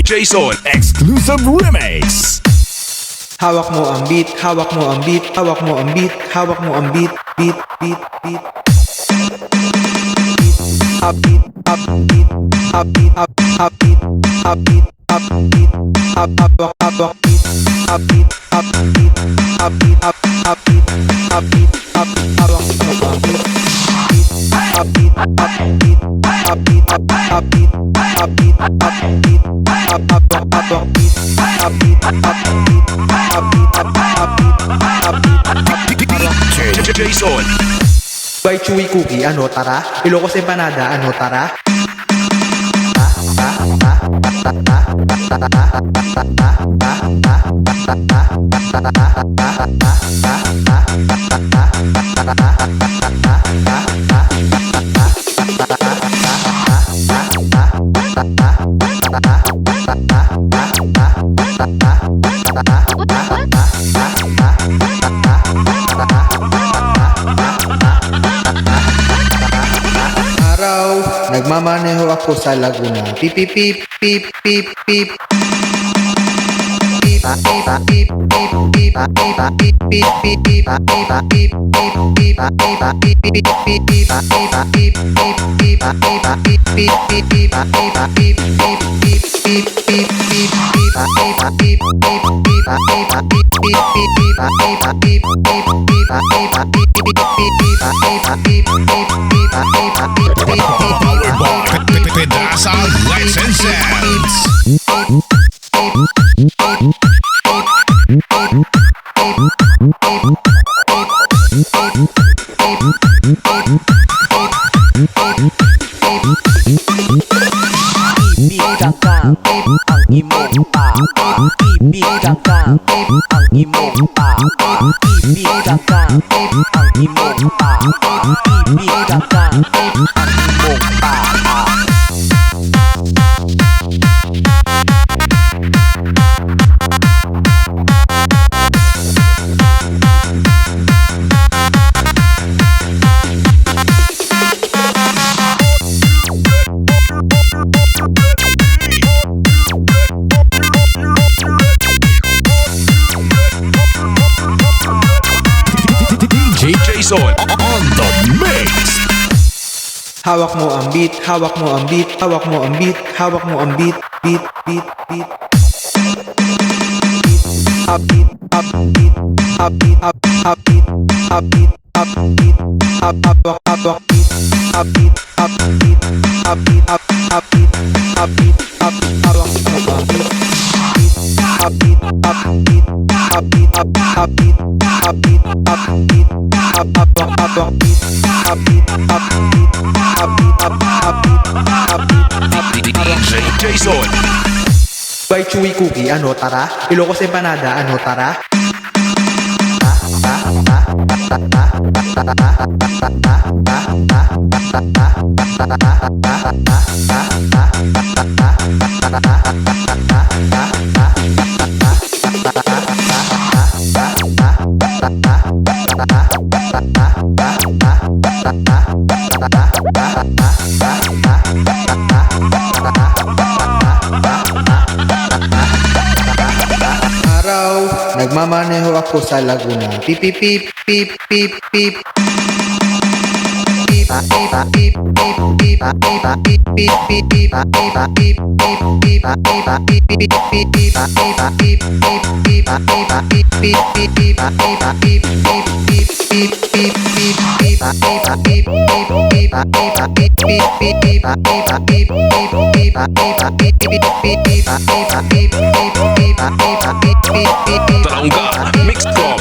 Jason Exclusive Remix. Hawak mo ang beat, hawak mo ang beat, hawak mo ang beat, hawak mo ang beat, beat, beat, beat. Up beat, up beat, up beat, up beat, up beat, up beat, up beat, up beat, up beat, up beat, up beat, up beat, up hawak mo ang beat, up beat, up beat, up beat, up beat, up beat, up beat, up beat, Jason By Chewy Cookie, ano tara? Ilocos Empanada, ano tara? Nagmamaneho ako sa Laguna. Pip pip pip pip pip pip. Pip pip pip pip pip pip pip pip pip pip Pedasa Licenses. Ibigakang ang imong pa. Ibigakang ang imong pa. Ibigakang ang imong pa. Ibigakang ang imong pa. Jason on the mix. Hawak mo ang beat, hawak mo ang beat, hawak mo ang beat, hawak mo ang beat, beat, beat, beat. Up beat, up beat, up beat, up beat, up beat, up beat, up beat, up beat, up beat, up beat, up beat, up beat, up beat, up hawak mo ang beat. Up beat, up beat, up beat, up beat, up beat, up beat, up beat, DJ Jason By Chewy Cookie, ano tara? Ilocos Empanada, ano tara? Nagmamaneho ako sa Laguna. Pip pip pip pip pip pip. Pip pip pip pip pip pip pip pip Tarangga Mixed Club.